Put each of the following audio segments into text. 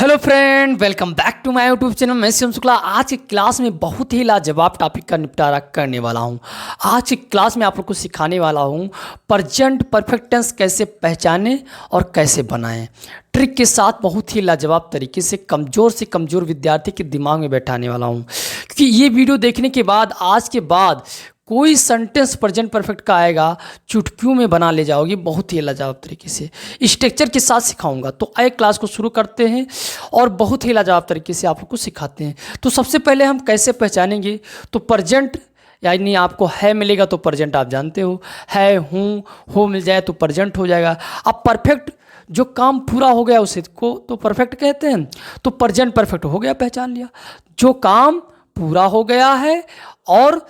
Hello friend, welcome back to my YouTube channel. मैं शिवम शुक्ला। आज की क्लास में बहुत ही लाजवाब टॉपिक का निपटारा करने वाला हूं। आज की क्लास में आप लोग को सिखाने वाला हूं प्रेजेंट परफेक्ट टेंस कैसे पहचानें और कैसे बनाएं, ट्रिक के साथ बहुत ही लाजवाब तरीके से कमज़ोर विद्यार्थी के दिमाग में बैठाने वाला हूं। क्योंकि ये वीडियो देखने के बाद आज के बाद कोई सेंटेंस प्रेजेंट परफेक्ट का आएगा, चुटकियों में बना ले जाओगी बहुत ही लाजवाब तरीके से। स्ट्रक्चर के साथ सिखाऊंगा। तो आइए क्लास को शुरू करते हैं और बहुत ही लाजवाब तरीके से आप लोग को सिखाते हैं। तो सबसे पहले हम कैसे पहचानेंगे, तो प्रेजेंट यानी आपको है मिलेगा तो प्रेजेंट आप जानते हो, है हूँ हो मिल जाए तो प्रेजेंट हो जाएगा। अब परफेक्ट जो काम पूरा हो गया उसे को तो परफेक्ट कहते हैं। तो प्रेजेंट परफेक्ट हो गया, पहचान लिया। जो काम पूरा हो गया है और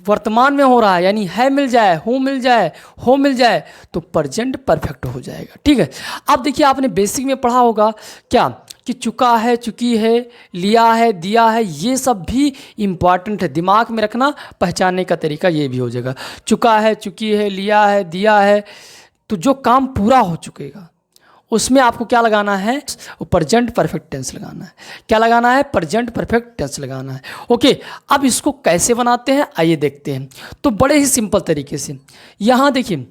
वर्तमान में हो रहा है, यानी है मिल जाए, हूँ मिल जाए, हो मिल जाए तो प्रेजेंट परफेक्ट हो जाएगा। ठीक है। अब देखिए, आपने बेसिक में पढ़ा होगा क्या कि चुका है, चुकी है, लिया है, दिया है, ये सब भी इम्पॉर्टेंट है। दिमाग में रखना, पहचानने का तरीका ये भी हो जाएगा। चुका है, चुकी है, लिया है, दिया है, तो जो काम पूरा हो चुकेगा उसमें आपको क्या लगाना है, प्रेजेंट परफेक्ट टेंस लगाना है। क्या लगाना है? प्रेजेंट परफेक्ट टेंस लगाना है। ओके। अब इसको कैसे बनाते हैं आइए देखते हैं। तो बड़े ही सिंपल तरीके से यहाँ देखिए,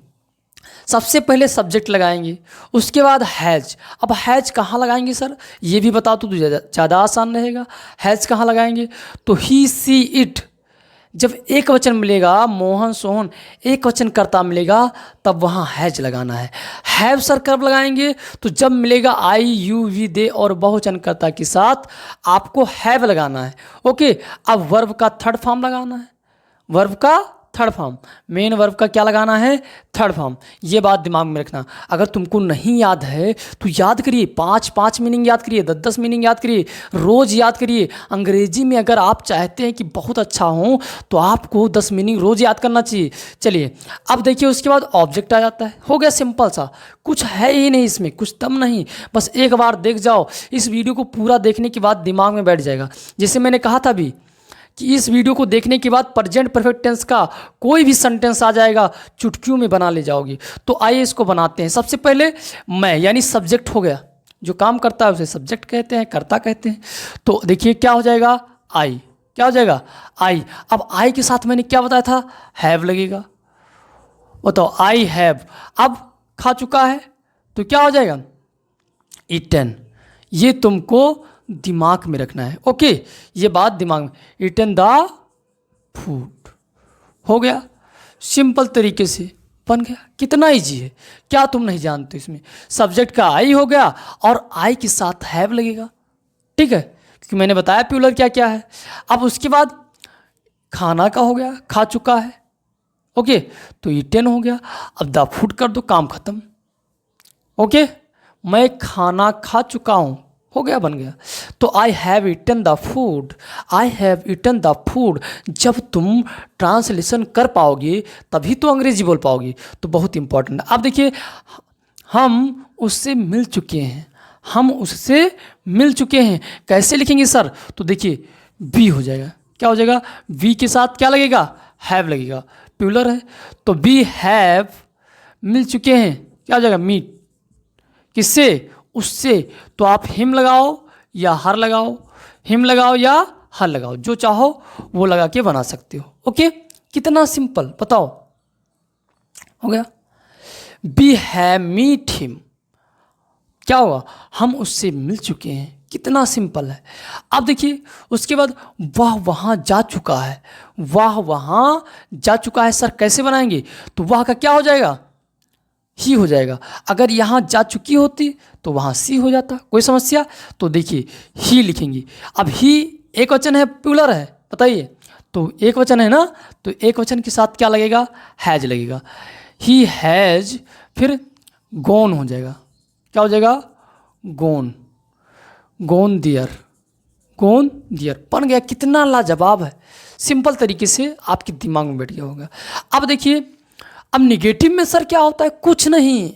सबसे पहले सब्जेक्ट लगाएंगे, उसके बाद हैज। अब हैज कहाँ लगाएंगे सर, ये भी बता तो ज़्यादा आसान रहेगा। हैज कहाँ लगाएंगे, तो ही सी इट। जब एक वचन मिलेगा, मोहन सोहन एक वचन कर्ता मिलेगा, तब वहाँ हैज लगाना है। हैव सर कब लगाएंगे, तो जब मिलेगा आई यू वी दे और बहुवचन कर्ता के साथ आपको हैव लगाना है। ओके। अब वर्ब का थर्ड फॉर्म लगाना है। वर्ब का थर्ड फॉर्म, मेन वर्ब का क्या लगाना है, थर्ड फॉर्म। ये बात दिमाग में रखना। अगर तुमको नहीं याद है तो याद करिए, 5 मीनिंग याद करिए, 10 मीनिंग याद करिए, रोज़ याद करिए। अंग्रेजी में अगर आप चाहते हैं कि बहुत अच्छा हो तो आपको 10 मीनिंग रोज़ याद करना चाहिए। चलिए अब देखिए, उसके बाद ऑब्जेक्ट आ जाता है। हो गया सिंपल सा, कुछ है ही नहीं इसमें, कुछ दम नहीं। बस एक बार देख जाओ, इस वीडियो को पूरा देखने के बाद दिमाग में बैठ जाएगा। जैसे मैंने कहा था अभी कि इस वीडियो को देखने के बाद प्रेजेंट परफेक्ट टेंस का कोई भी सेंटेंस आ जाएगा, चुटकियों में बना ले जाओगी। तो आइए इसको बनाते हैं। सबसे पहले मैं यानी सब्जेक्ट हो गया, जो काम करता है उसे सब्जेक्ट कहते हैं, कर्ता कहते हैं। तो देखिए क्या हो जाएगा, आई। क्या हो जाएगा, आई। अब आई के साथ मैंने क्या बताया था, हैव लगेगा। बताओ, आई हैव। अब खा चुका है तो क्या हो जाएगा, ईटन। ये तुमको दिमाग में रखना है। ओके, ये बात दिमाग में, ईटन द फूड। हो गया, सिंपल तरीके से बन गया। कितना इजी है, क्या तुम नहीं जानते? इसमें सब्जेक्ट का आई हो गया और आई के साथ हैव लगेगा। ठीक है, क्योंकि मैंने बताया प्लूरल क्या क्या है। अब उसके बाद खाना का हो गया, खा चुका है। ओके, तो ईटन हो गया। अब द फूड कर दो, काम खत्म। ओके, मैं खाना खा चुका हूँ, हो गया, बन गया। तो I have eaten the food, I have eaten the food. जब तुम ट्रांसलेशन कर पाओगे तभी तो अंग्रेजी बोल पाओगे। तो बहुत इंपॉर्टेंट है। अब देखिए, हम उससे मिल चुके हैं, हम उससे मिल चुके हैं। कैसे लिखेंगे सर, तो देखिए बी हो जाएगा। क्या हो जाएगा, बी के साथ क्या लगेगा, हैव लगेगा। प्लूरल है तो बी हैव मिल चुके हैं, क्या हो जाएगा, मीट। किससे, उससे। तो आप हिम लगाओ या हर लगाओ, हिम लगाओ या हर लगाओ, जो चाहो वो लगा के बना सकते हो। ओके, कितना सिंपल, बताओ। हो गया, बी हैव मीट हिम। क्या होगा, हम उससे मिल चुके हैं। कितना सिंपल है। अब देखिए उसके बाद वह वहाँ जा चुका है, वह वहाँ जा चुका है। सर कैसे बनाएंगे, तो वह का क्या हो जाएगा, ही हो जाएगा। अगर यहाँ जा चुकी होती तो वहाँ सी हो जाता, कोई समस्या। तो देखिए ही लिखेंगे। अब ही एक वचन है, प्लूरल है, बताइए। तो एक वचन है ना, तो एक वचन के साथ क्या लगेगा, हैज लगेगा। ही हैज, फिर गोन हो जाएगा। क्या हो जाएगा, गोन, गोन दियर, गोन दियर बन गया। कितना लाजवाब है, सिंपल तरीके से आपके दिमाग में बैठ गया होगा। अब देखिए, अब निगेटिव में सर क्या होता है, कुछ नहीं।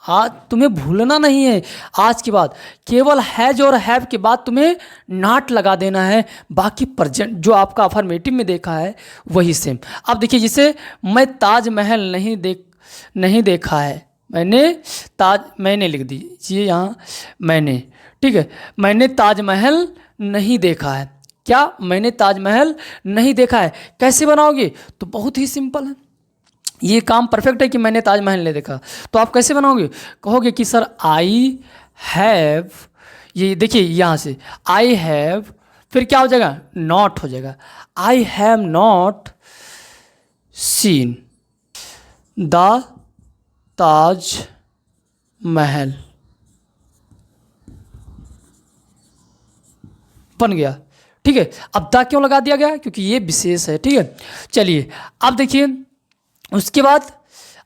आज तुम्हें भूलना नहीं है, आज के बाद केवल हैज और हैव के बाद तुम्हें नॉट लगा देना है। बाकी प्रेजेंट जो आपका अफर्मेटिव में देखा है वही सेम। अब देखिए, जैसे मैं ताजमहल नहीं देखा है, मैंने लिख दीजिए यहाँ, मैंने। ठीक है, मैंने ताजमहल नहीं देखा है। क्या? मैंने ताजमहल नहीं देखा है। कैसे बनाओगे? तो बहुत ही सिंपल है, ये काम परफेक्ट है कि मैंने ताजमहल नहीं देखा। तो आप कैसे बनाओगे? कहोगे कि सर आई हैव, ये देखिए यहाँ से आई हैव, फिर क्या हो जाएगा? नॉट हो जाएगा। I have not seen the Taj Mahal, बन गया। ठीक है, अब द क्यों लगा दिया गया? क्योंकि ये विशेष है। ठीक है, चलिए अब देखिए उसके बाद,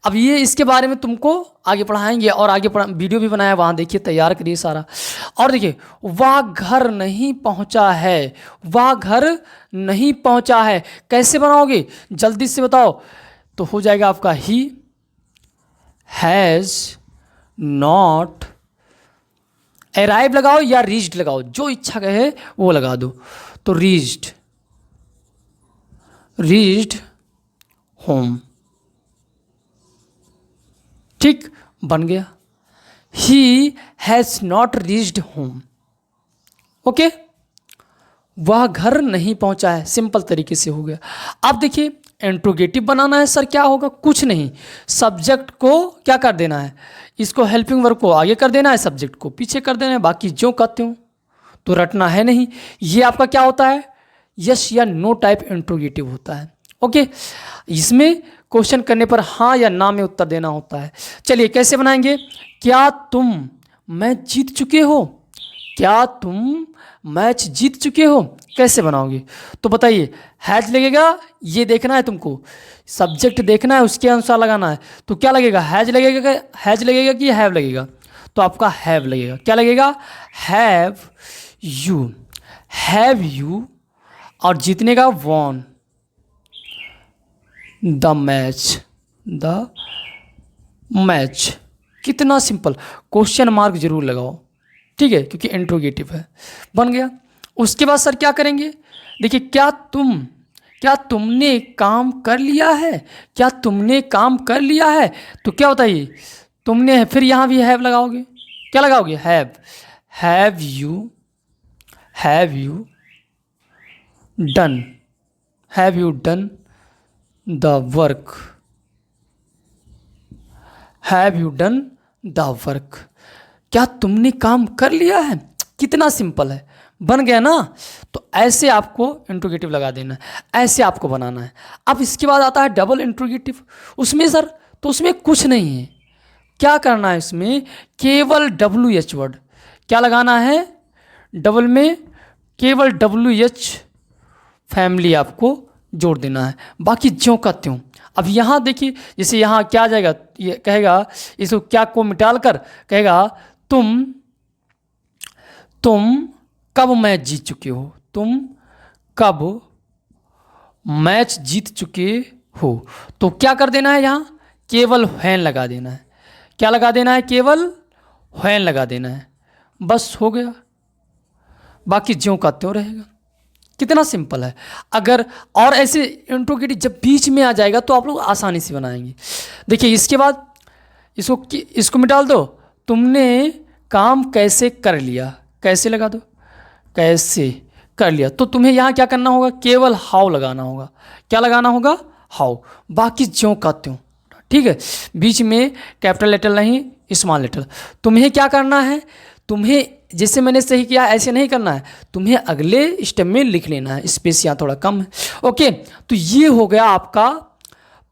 अब ये इसके बारे में तुमको आगे पढ़ाएंगे और आगे वीडियो भी बनाया, वहाँ देखिए, तैयार करिए सारा। और देखिए, वह घर नहीं पहुँचा है, वह घर नहीं पहुँचा है, कैसे बनाओगे? जल्दी से बताओ। तो हो जाएगा आपका ही हैज़ नॉट अराइव लगाओ या रीच्ड लगाओ, जो इच्छा कहे वो लगा दो। तो रीच्ड होम, ठीक, बन गया। He has not reached home, okay, वह घर नहीं पहुंचा है, सिंपल तरीके से हो गया। अब देखिए इंट्रोगेटिव बनाना है। सर क्या होगा? कुछ नहीं, सब्जेक्ट को क्या कर देना है, इसको हेल्पिंग वर्ब को आगे कर देना है, सब्जेक्ट को पीछे कर देना है, बाकी जो कहते हो तो रटना है नहीं। ये आपका क्या होता है? यस या नो टाइप इंट्रोगेटिव होता है। ओके, इसमें क्वेश्चन करने पर हाँ या ना में उत्तर देना होता है। चलिए कैसे बनाएंगे? क्या तुम मैच जीत चुके हो? क्या तुम मैच जीत चुके हो, कैसे बनाओगे? तो बताइए, हैज लगेगा, ये देखना है तुमको, सब्जेक्ट देखना है, उसके अनुसार लगाना है। तो क्या लगेगा? हैज लगेगा, हैज लगेगा कि हैव लगेगा? तो आपका हैव लगेगा। क्या लगेगा? हैव यू, और जीतने का वॉन द मैच। कितना सिंपल, क्वेश्चन मार्क जरूर लगाओ, ठीक है, क्योंकि इंट्रोगेटिव है। बन गया। उसके बाद सर क्या करेंगे? देखिए, क्या तुमने काम कर लिया है? क्या तुमने काम कर लिया है? तो क्या बताइए, तुमने है, फिर यहाँ भी हैव लगाओगे। क्या लगाओगे? Have you done the work, क्या तुमने काम कर लिया है? कितना सिंपल है, बन गया ना। तो ऐसे आपको इंट्रोगेटिव लगा देना है, ऐसे आपको बनाना है। अब इसके बाद आता है डबल इंट्रोगेटिव। उसमें सर, तो उसमें कुछ नहीं है, क्या करना है इसमें? केवल WH वर्ड क्या लगाना है? डबल में केवल WH फैमिली आपको जोड़ देना है, बाकी ज्यों का त्यों। अब यहाँ देखिए, जैसे यहाँ क्या आ जाएगा, ये कहेगा, इसको क्या को मिटाल कर कहेगा, तुम कब मैच जीत चुके हो? तुम कब मैच जीत चुके हो? तो क्या कर देना है? यहाँ केवल व्हेन लगा देना है। क्या लगा देना है? केवल व्हेन लगा देना है, बस हो गया, बाकी ज्यों का त्यों रहेगा। कितना सिंपल है। अगर और ऐसे इंट्रोगेटिव जब बीच में आ जाएगा तो आप लोग आसानी से बनाएंगे। देखिए इसके बाद इसको मिटाल दो। तुमने काम कैसे कर लिया, कैसे लगा दो, कैसे कर लिया। तो तुम्हें यहाँ क्या करना होगा? केवल हाउ लगाना होगा। क्या लगाना होगा? हाउ, बाकी ज्यों का त्यों, ठीक है। बीच में कैपिटल लेटर नहीं, स्मॉल लेटर। तुम्हें क्या करना है? तुम्हें जैसे मैंने सही किया ऐसे नहीं करना है, तुम्हें अगले स्टेप में लिख लेना है, स्पेस यहाँ थोड़ा कम है। ओके, तो ये हो गया आपका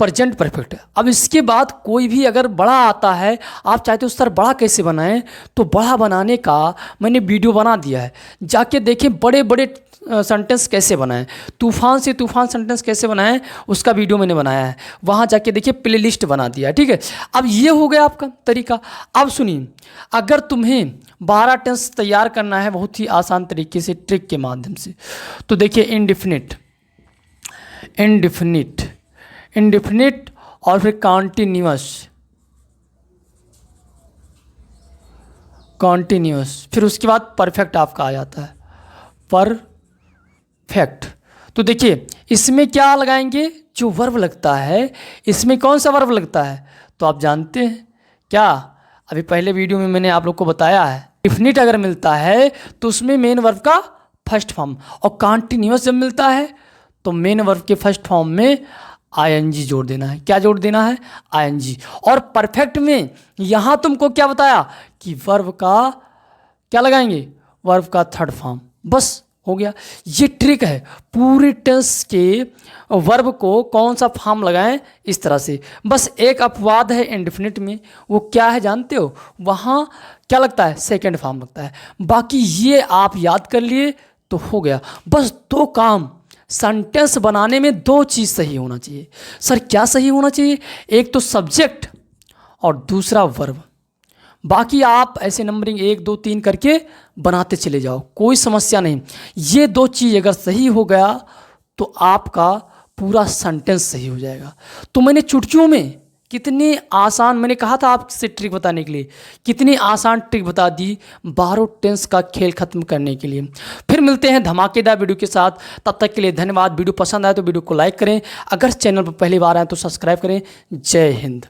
प्रेजेंट परफेक्ट। अब इसके बाद कोई भी अगर बड़ा आता है, आप चाहते हो सर बड़ा कैसे बनाएं, तो बड़ा बनाने का मैंने वीडियो बना दिया है, जाके देखें बड़े बड़े सेंटेंस कैसे बनाएं, तूफान से तूफान सेंटेंस कैसे बनाएं, उसका वीडियो मैंने बनाया है, वहाँ जाके देखिए, प्लेलिस्ट बना दिया है, ठीक है। अब ये हो गया आपका तरीका। अब सुनिए, अगर तुम्हें 12 टेंस तैयार करना है बहुत ही आसान तरीके से, ट्रिक के माध्यम से, तो देखिए इंडिफिनिट और फिर कॉन्टिन्यूअस, फिर उसके बाद परफेक्ट आपका आ जाता है, परफेक्ट। तो देखिए इसमें क्या लगाएंगे? जो वर्ब लगता है, इसमें कौन सा वर्ब लगता है? तो आप जानते हैं क्या, अभी पहले वीडियो में मैंने आप लोग को बताया है, डिफिनिट अगर मिलता है तो उसमें मेन वर्ब का फर्स्ट फॉर्म, और कॉन्टिन्यूअस जब मिलता है तो मेन वर्ब के फर्स्ट फॉर्म में आईएनजी जोड़ देना है। क्या जोड़ देना है? आईएनजी। और परफेक्ट में यहाँ तुमको क्या बताया कि वर्ब का क्या लगाएंगे? वर्ब का थर्ड फॉर्म। बस हो गया। ये ट्रिक है, पूरे टेंस के वर्ब को कौन सा फॉर्म लगाएं इस तरह से। बस एक अपवाद है इंडेफिनिट में, वो क्या है जानते हो? वहाँ क्या लगता है? सेकंड फॉर्म लगता है। बाकी ये आप याद कर लिए तो हो गया। बस दो काम सेंटेंस बनाने में, दो चीज़ सही होना चाहिए। सर क्या सही होना चाहिए? एक तो सब्जेक्ट और दूसरा वर्ब। बाकी आप ऐसे नंबरिंग 1 2 3 करके बनाते चले जाओ, कोई समस्या नहीं। ये दो चीज़ अगर सही हो गया तो आपका पूरा सेंटेंस सही हो जाएगा। तो मैंने चुटकियों में कितनी आसान, मैंने कहा था आपसे ट्रिक बताने के लिए, कितनी आसान ट्रिक बता दी 12 टेंस का खेल खत्म करने के लिए। फिर मिलते हैं धमाकेदार वीडियो के साथ, तब तक के लिए धन्यवाद। वीडियो पसंद आए तो वीडियो को लाइक करें, अगर चैनल पर पहली बार आए तो सब्सक्राइब करें। जय हिंद।